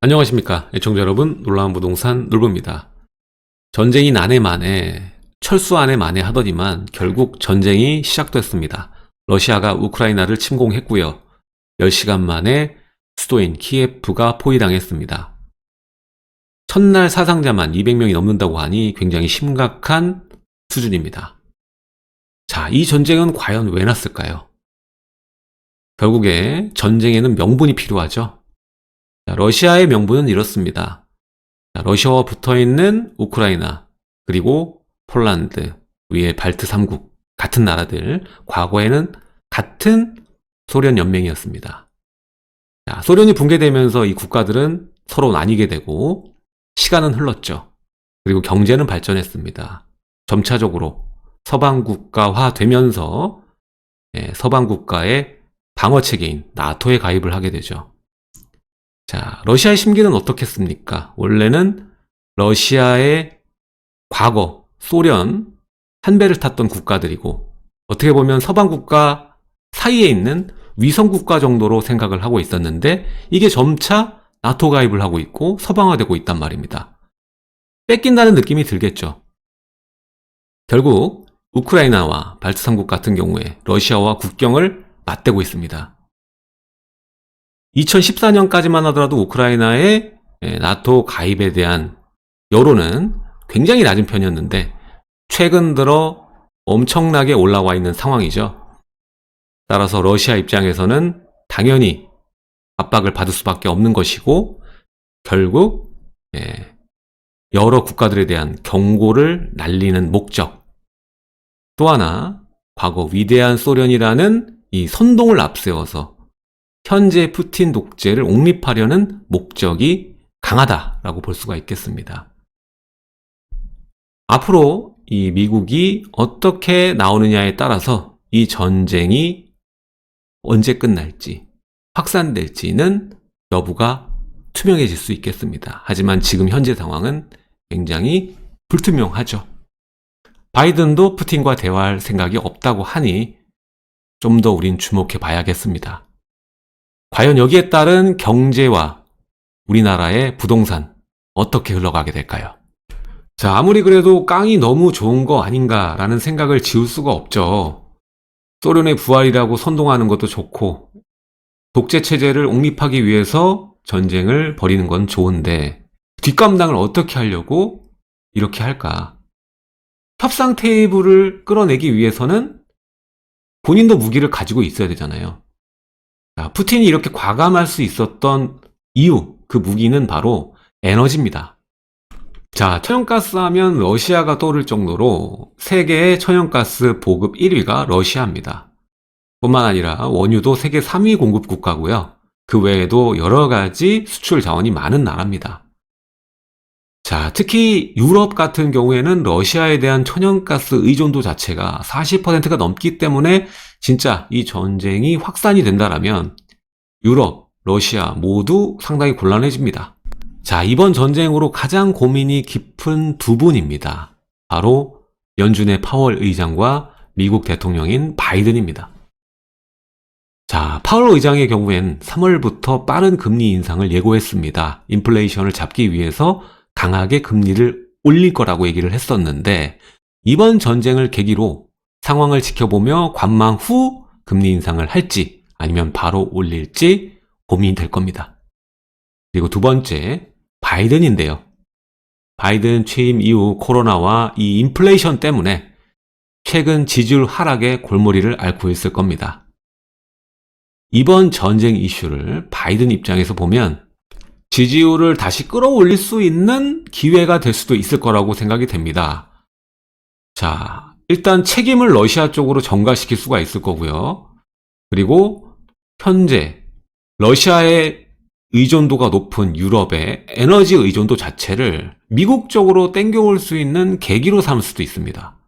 안녕하십니까 애청자 여러분, 놀라운 부동산 놀부입니다. 전쟁이 난해 만에 철수 안에 만에 하더니만 결국 전쟁이 시작됐습니다. 러시아가 우크라이나를 침공했고요. 10시간 만에 수도인 키예프가 포위당했습니다. 첫날 사상자만 200명이 넘는다고 하니 굉장히 심각한 수준입니다. 자, 이 전쟁은 과연 왜 났을까요? 결국에 전쟁에는 명분이 필요하죠. 자, 러시아의 명분은 이렇습니다. 자, 러시아와 붙어있는 우크라이나, 그리고 폴란드, 위에 발트 3국, 같은 나라들, 과거에는 같은 소련 연맹이었습니다. 자, 소련이 붕괴되면서 이 국가들은 서로 나뉘게 되고, 시간은 흘렀죠. 그리고 경제는 발전했습니다. 점차적으로 서방 국가화 되면서 서방 국가의 방어 체계인 나토에 가입을 하게 되죠. 자, 러시아의 심기는 어떻겠습니까? 원래는 러시아의 과거, 소련, 한 배를 탔던 국가들이고, 어떻게 보면 서방 국가 사이에 있는 위성 국가 정도로 생각을 하고 있었는데, 이게 점차 나토 가입을 하고 있고, 서방화되고 있단 말입니다. 뺏긴다는 느낌이 들겠죠. 결국, 우크라이나와 발트 3국 같은 경우에 러시아와 국경을 맞대고 있습니다. 2014년까지만 하더라도 우크라이나의 나토 가입에 대한 여론은 굉장히 낮은 편이었는데 최근 들어 엄청나게 올라와 있는 상황이죠. 따라서 러시아 입장에서는 당연히 압박을 받을 수밖에 없는 것이고 결국 여러 국가들에 대한 경고를 날리는 목적, 또 하나 과거 위대한 소련이라는 이 선동을 앞세워서 현재 푸틴 독재를 옹립하려는 목적이 강하다라고 볼 수가 있겠습니다. 앞으로 이 미국이 어떻게 나오느냐에 따라서 이 전쟁이 언제 끝날지, 확산될지는 여부가 투명해질 수 있겠습니다. 하지만 지금 현재 상황은 굉장히 불투명하죠. 바이든도 푸틴과 대화할 생각이 없다고 하니 좀 더 우린 주목해 봐야겠습니다. 과연 여기에 따른 경제와 우리나라의 부동산 어떻게 흘러가게 될까요? 자, 아무리 그래도 깡이 너무 좋은 거 아닌가라는 생각을 지울 수가 없죠. 소련의 부활이라고 선동하는 것도 좋고 독재 체제를 옹립하기 위해서 전쟁을 벌이는 건 좋은데 뒷감당을 어떻게 하려고 이렇게 할까? 협상 테이블을 끌어내기 위해서는 본인도 무기를 가지고 있어야 되잖아요. 자, 푸틴이 이렇게 과감할 수 있었던 이유, 그 무기는 바로 에너지입니다. 자, 천연가스 하면 러시아가 떠오를 정도로 세계의 천연가스 보급 1위가 러시아입니다. 뿐만 아니라 원유도 세계 3위 공급 국가고요. 그 외에도 여러 가지 수출 자원이 많은 나라입니다. 자, 특히 유럽 같은 경우에는 러시아에 대한 천연가스 의존도 자체가 40%가 넘기 때문에 진짜 이 전쟁이 확산이 된다라면 유럽, 러시아 모두 상당히 곤란해집니다. 자, 이번 전쟁으로 가장 고민이 깊은 두 분입니다. 바로 연준의 파월 의장과 미국 대통령인 바이든입니다. 자, 파월 의장의 경우엔 3월부터 빠른 금리 인상을 예고했습니다. 인플레이션을 잡기 위해서 강하게 금리를 올릴 거라고 얘기를 했었는데 이번 전쟁을 계기로 상황을 지켜보며 관망 후 금리 인상을 할지 아니면 바로 올릴지 고민이 될 겁니다. 그리고 두 번째, 바이든인데요. 바이든 취임 이후 코로나와 이 인플레이션 때문에 최근 지지율 하락에 골머리를 앓고 있을 겁니다. 이번 전쟁 이슈를 바이든 입장에서 보면 지지율을 다시 끌어올릴 수 있는 기회가 될 수도 있을 거라고 생각이 됩니다. 자, 일단 책임을 러시아 쪽으로 전가시킬 수가 있을 거고요. 그리고 현재 러시아의 의존도가 높은 유럽의 에너지 의존도 자체를 미국 쪽으로 땡겨올 수 있는 계기로 삼을 수도 있습니다.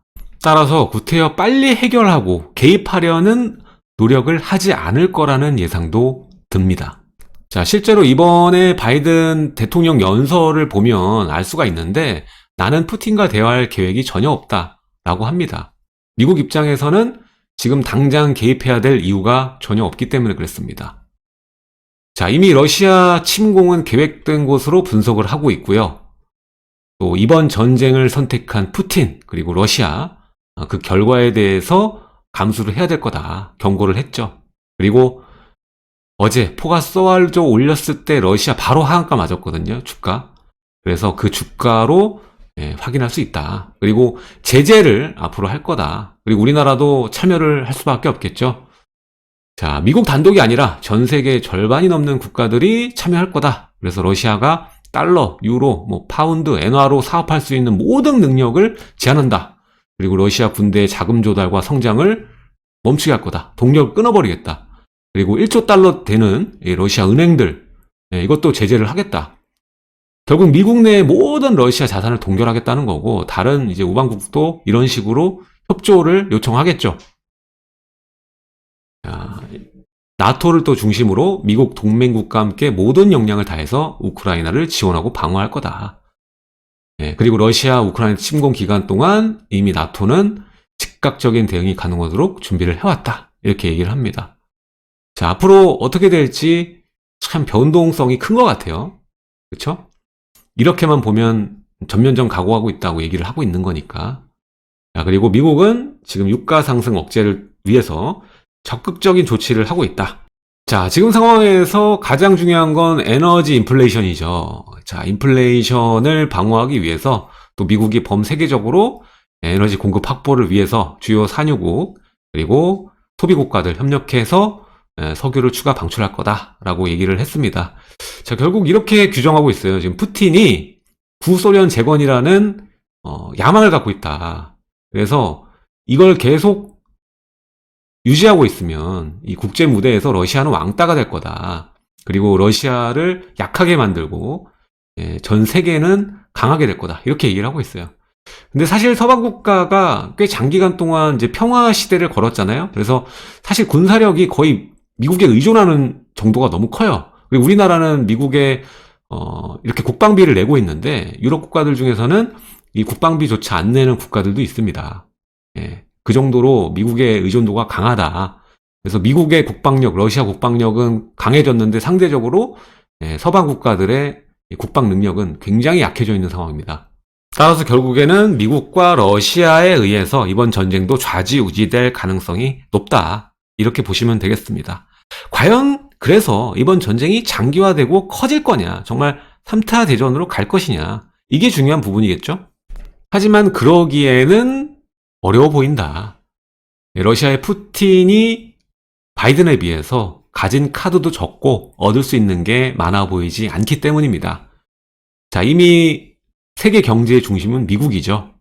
따라서 구태여 빨리 해결하고 개입하려는 노력을 하지 않을 거라는 예상도 듭니다. 자, 실제로 이번에 바이든 대통령 연설을 보면 알 수가 있는데 나는 푸틴과 대화할 계획이 전혀 없다라고 합니다. 미국 입장에서는 지금 당장 개입해야 될 이유가 전혀 없기 때문에 그랬습니다. 자, 이미 러시아 침공은 계획된 것으로 분석을 하고 있고요. 또 이번 전쟁을 선택한 푸틴 그리고 러시아 그 결과에 대해서 감수를 해야 될 거다 경고를 했죠. 그리고 어제 포가 쏘알조 올렸을 때 러시아 바로 하한가 맞았거든요. 주가. 그래서 그 주가로 확인할 수 있다. 그리고 제재를 앞으로 할 거다. 그리고 우리나라도 참여를 할 수밖에 없겠죠. 자, 미국 단독이 아니라 전 세계 절반이 넘는 국가들이 참여할 거다. 그래서 러시아가 달러, 유로, 파운드, 엔화로 사업할 수 있는 모든 능력을 제한한다. 그리고 러시아 군대의 자금 조달과 성장을 멈추게 할 거다. 동력을 끊어버리겠다. 그리고 1조 달러 되는 러시아 은행들, 이것도 제재를 하겠다. 결국 미국 내 모든 러시아 자산을 동결하겠다는 거고, 다른 이제 우방국도 이런 식으로 협조를 요청하겠죠. 자, 나토를 또 중심으로 미국 동맹국과 함께 모든 역량을 다해서 우크라이나를 지원하고 방어할 거다. 그리고 러시아 우크라이나 침공 기간 동안 이미 나토는 즉각적인 대응이 가능하도록 준비를 해왔다. 이렇게 얘기를 합니다. 자, 앞으로 어떻게 될지 참 변동성이 큰 것 같아요. 그렇죠? 이렇게만 보면 전면전 각오하고 있다고 얘기를 하고 있는 거니까. 자, 그리고 미국은 지금 유가 상승 억제를 위해서 적극적인 조치를 하고 있다. 자, 지금 상황에서 가장 중요한 건 에너지 인플레이션이죠. 자, 인플레이션을 방어하기 위해서 또 미국이 범세계적으로 에너지 공급 확보를 위해서 주요 산유국 그리고 소비국가들 협력해서 석유를 추가 방출할 거다라고 얘기를 했습니다. 자, 결국 이렇게 규정하고 있어요. 지금 푸틴이 구소련 재건이라는 야망을 갖고 있다. 그래서 이걸 계속 유지하고 있으면 이 국제 무대에서 러시아는 왕따가 될 거다. 그리고 러시아를 약하게 만들고 전 세계는 강하게 될 거다. 이렇게 얘기를 하고 있어요. 근데 사실 서방 국가가 꽤 장기간 동안 이제 평화 시대를 걸었잖아요. 그래서 사실 군사력이 거의 미국에 의존하는 정도가 너무 커요. 그리고 우리나라는 미국에 이렇게 국방비를 내고 있는데 유럽 국가들 중에서는 이 국방비조차 안 내는 국가들도 있습니다. 그 정도로 미국의 의존도가 강하다. 그래서 미국의 국방력, 러시아 국방력은 강해졌는데 상대적으로 서방 국가들의 국방 능력은 굉장히 약해져 있는 상황입니다. 따라서 결국에는 미국과 러시아에 의해서 이번 전쟁도 좌지우지될 가능성이 높다. 이렇게 보시면 되겠습니다. 과연 그래서 이번 전쟁이 장기화되고 커질 거냐, 정말 3차 대전으로 갈 것이냐, 이게 중요한 부분이겠죠? 하지만 그러기에는 어려워 보인다. 러시아의 푸틴이 바이든에 비해서 가진 카드도 적고 얻을 수 있는 게 많아 보이지 않기 때문입니다. 자, 이미 세계 경제의 중심은 미국이죠.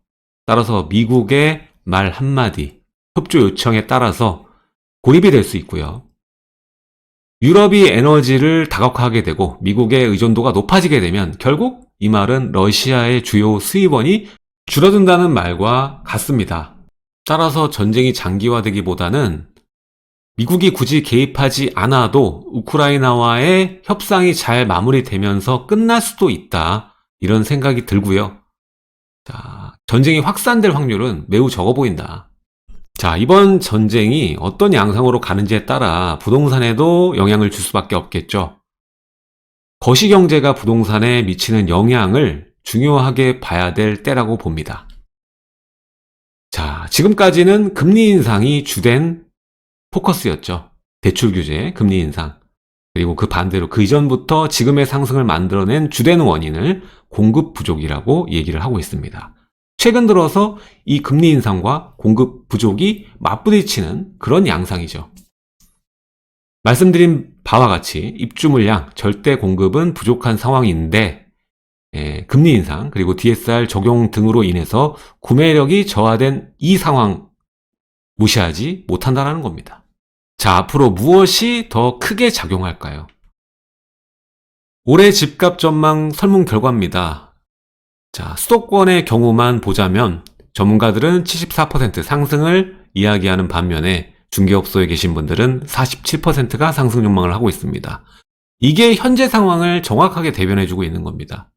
따라서 미국의 말 한마디, 협조 요청에 따라서 고립이 될 수 있고요. 유럽이 에너지를 다각화하게 되고 미국의 의존도가 높아지게 되면 결국 이 말은 러시아의 주요 수입원이 줄어든다는 말과 같습니다. 따라서 전쟁이 장기화되기보다는 미국이 굳이 개입하지 않아도 우크라이나와의 협상이 잘 마무리되면서 끝날 수도 있다. 이런 생각이 들고요. 자, 전쟁이 확산될 확률은 매우 적어 보인다. 자, 이번 전쟁이 어떤 양상으로 가는지에 따라 부동산에도 영향을 줄 수밖에 없겠죠. 거시경제가 부동산에 미치는 영향을 중요하게 봐야 될 때라고 봅니다. 자, 지금까지는 금리 인상이 주된 포커스였죠. 대출 규제, 금리 인상. 그리고 그 반대로 그 이전부터 지금의 상승을 만들어낸 주된 원인을 공급 부족이라고 얘기를 하고 있습니다. 최근 들어서 이 금리 인상과 공급 부족이 맞부딪히는 그런 양상이죠. 말씀드린 바와 같이 입주 물량, 절대 공급은 부족한 상황인데 금리 인상 그리고 DSR 적용 등으로 인해서 구매력이 저하된 이 상황 무시하지 못한다는 겁니다. 자, 앞으로 무엇이 더 크게 작용할까요? 올해 집값 전망 설문 결과입니다. 자, 수도권의 경우만 보자면 전문가들은 74% 상승을 이야기하는 반면에 중개업소에 계신 분들은 47%가 상승 전망을 하고 있습니다. 이게 현재 상황을 정확하게 대변해주고 있는 겁니다.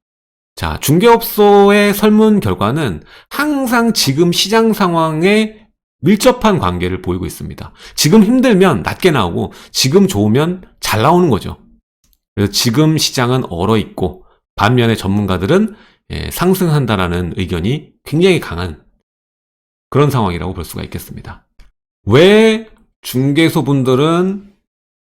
자, 중개업소의 설문 결과는 항상 지금 시장 상황에 밀접한 관계를 보이고 있습니다. 지금 힘들면 낮게 나오고 지금 좋으면 잘 나오는 거죠. 그래서 지금 시장은 얼어있고 반면에 전문가들은 상승한다라는 의견이 굉장히 강한 그런 상황이라고 볼 수가 있겠습니다. 왜 중개소분들은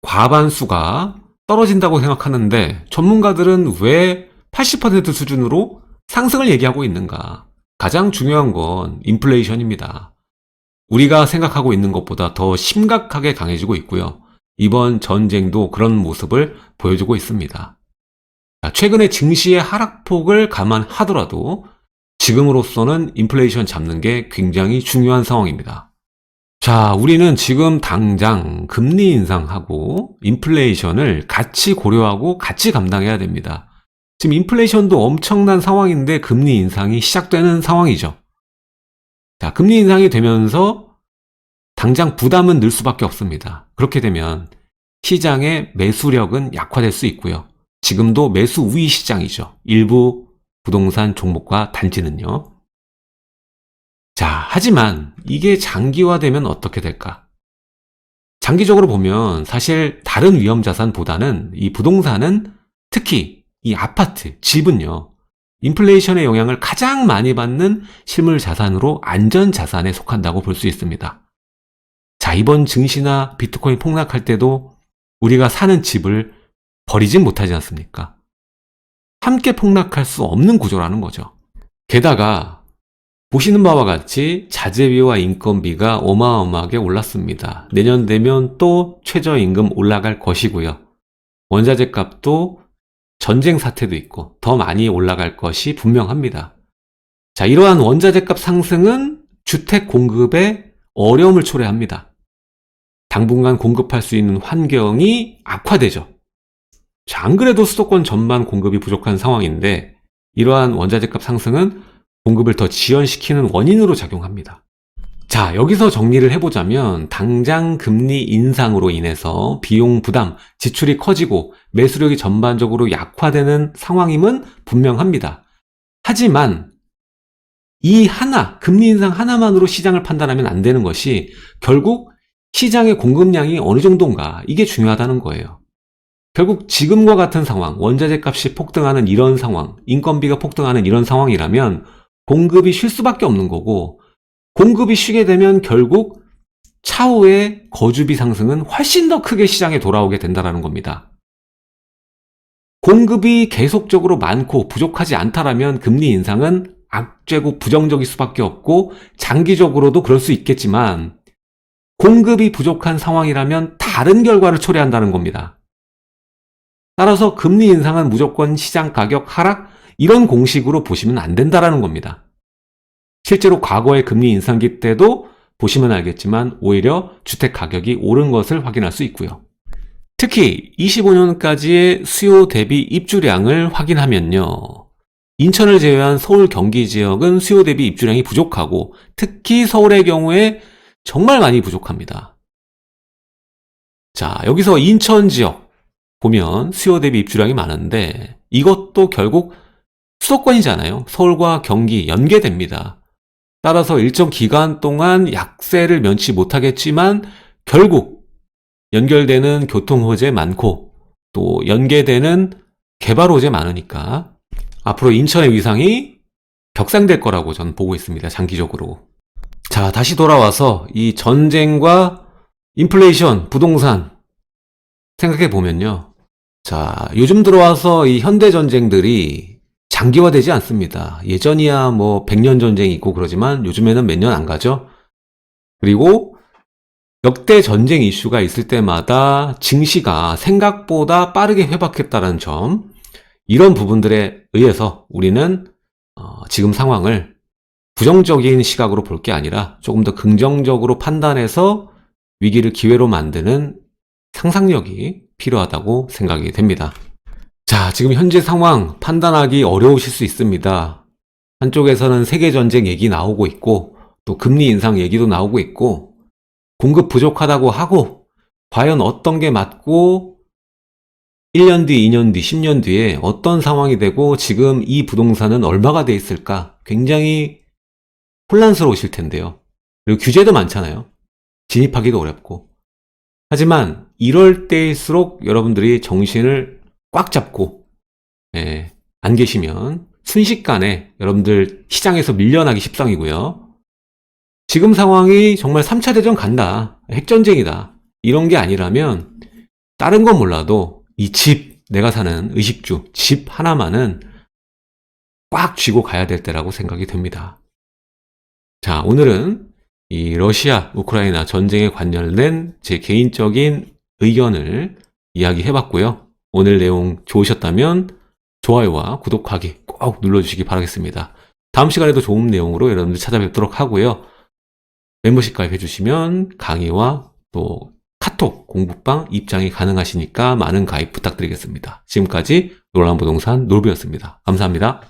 과반수가 떨어진다고 생각하는데 전문가들은 왜 80% 수준으로 상승을 얘기하고 있는가? 가장 중요한 건 인플레이션입니다. 우리가 생각하고 있는 것보다 더 심각하게 강해지고 있고요. 이번 전쟁도 그런 모습을 보여주고 있습니다. 최근에 증시의 하락폭을 감안하더라도 지금으로서는 인플레이션 잡는 게 굉장히 중요한 상황입니다. 자, 우리는 지금 당장 금리 인상하고 인플레이션을 같이 고려하고 같이 감당해야 됩니다. 지금 인플레이션도 엄청난 상황인데 금리 인상이 시작되는 상황이죠. 자, 금리 인상이 되면서 당장 부담은 늘 수밖에 없습니다. 그렇게 되면 시장의 매수력은 약화될 수 있고요. 지금도 매수 우위 시장이죠. 일부 부동산 종목과 단지는요. 자, 하지만 이게 장기화되면 어떻게 될까? 장기적으로 보면 사실 다른 위험 자산보다는 이 부동산은 특히 이 아파트, 집은요. 인플레이션의 영향을 가장 많이 받는 실물 자산으로 안전 자산에 속한다고 볼 수 있습니다. 자, 이번 증시나 비트코인 폭락할 때도 우리가 사는 집을 버리진 못하지 않습니까? 함께 폭락할 수 없는 구조라는 거죠. 게다가 보시는 바와 같이 자재비와 인건비가 어마어마하게 올랐습니다. 내년 되면 또 최저임금 올라갈 것이고요. 원자재 값도 전쟁 사태도 있고 더 많이 올라갈 것이 분명합니다. 자, 이러한 원자재 값 상승은 주택 공급에 어려움을 초래합니다. 당분간 공급할 수 있는 환경이 악화되죠. 자, 안 그래도 수도권 전반 공급이 부족한 상황인데 이러한 원자재 값 상승은 공급을 더 지연시키는 원인으로 작용합니다. 자, 여기서 정리를 해보자면 당장 금리 인상으로 인해서 비용 부담, 지출이 커지고 매수력이 전반적으로 약화되는 상황임은 분명합니다. 하지만 이 하나, 금리 인상 하나만으로 시장을 판단하면 안 되는 것이 결국 시장의 공급량이 어느 정도인가, 이게 중요하다는 거예요. 결국 지금과 같은 상황, 원자재 값이 폭등하는 이런 상황, 인건비가 폭등하는 이런 상황이라면 공급이 쉴 수밖에 없는 거고, 공급이 쉬게 되면 결국 차후에 거주비 상승은 훨씬 더 크게 시장에 돌아오게 된다는 겁니다. 공급이 계속적으로 많고 부족하지 않다라면 금리 인상은 악재고 부정적일 수밖에 없고 장기적으로도 그럴 수 있겠지만 공급이 부족한 상황이라면 다른 결과를 초래한다는 겁니다. 따라서 금리 인상은 무조건 시장 가격 하락, 이런 공식으로 보시면 안 된다는 겁니다. 실제로 과거의 금리 인상기 때도 보시면 알겠지만 오히려 주택 가격이 오른 것을 확인할 수 있고요. 특히 25년까지의 수요 대비 입주량을 확인하면요. 인천을 제외한 서울 경기 지역은 수요 대비 입주량이 부족하고 특히 서울의 경우에 정말 많이 부족합니다. 자, 여기서 인천 지역 보면 수요 대비 입주량이 많은데 이것도 결국 수도권이잖아요. 서울과 경기 연계됩니다. 따라서 일정 기간 동안 약세를 면치 못하겠지만 결국 연결되는 교통호재 많고 또 연계되는 개발호재 많으니까 앞으로 인천의 위상이 격상될 거라고 저는 보고 있습니다. 장기적으로. 자, 다시 돌아와서 이 전쟁과 인플레이션, 부동산 생각해 보면요. 자, 요즘 들어와서 이 현대 전쟁들이 장기화되지 않습니다. 예전이야 뭐 100년 전쟁이 있고 그러지만 요즘에는 몇 년 안 가죠. 그리고 역대 전쟁 이슈가 있을 때마다 증시가 생각보다 빠르게 회복했다는 점, 이런 부분들에 의해서 우리는 지금 상황을 부정적인 시각으로 볼 게 아니라 조금 더 긍정적으로 판단해서 위기를 기회로 만드는 상상력이 필요하다고 생각이 됩니다. 자, 지금 현재 상황 판단하기 어려우실 수 있습니다. 한쪽에서는 세계전쟁 얘기 나오고 있고 또 금리 인상 얘기도 나오고 있고 공급 부족하다고 하고 과연 어떤 게 맞고 1년 뒤, 2년 뒤, 10년 뒤에 어떤 상황이 되고 지금 이 부동산은 얼마가 돼 있을까 굉장히 혼란스러우실 텐데요. 그리고 규제도 많잖아요. 진입하기도 어렵고. 하지만 이럴 때일수록 여러분들이 정신을 꽉 잡고 안 계시면 순식간에 여러분들 시장에서 밀려나기 십상이고요. 지금 상황이 정말 3차 대전 간다, 핵전쟁이다, 이런 게 아니라면 다른 건 몰라도 이 집, 내가 사는 의식주, 집 하나만은 꽉 쥐고 가야 될 때라고 생각이 듭니다. 자, 오늘은 이 러시아, 우크라이나 전쟁에 관련된 제 개인적인 의견을 이야기해 봤고요. 오늘 내용 좋으셨다면 좋아요와 구독하기 꼭 눌러주시기 바라겠습니다. 다음 시간에도 좋은 내용으로 여러분들 찾아뵙도록 하고요. 멤버십 가입해 주시면 강의와 또 카톡 공부방 입장이 가능하시니까 많은 가입 부탁드리겠습니다. 지금까지 놀란부동산 놀부였습니다. 감사합니다.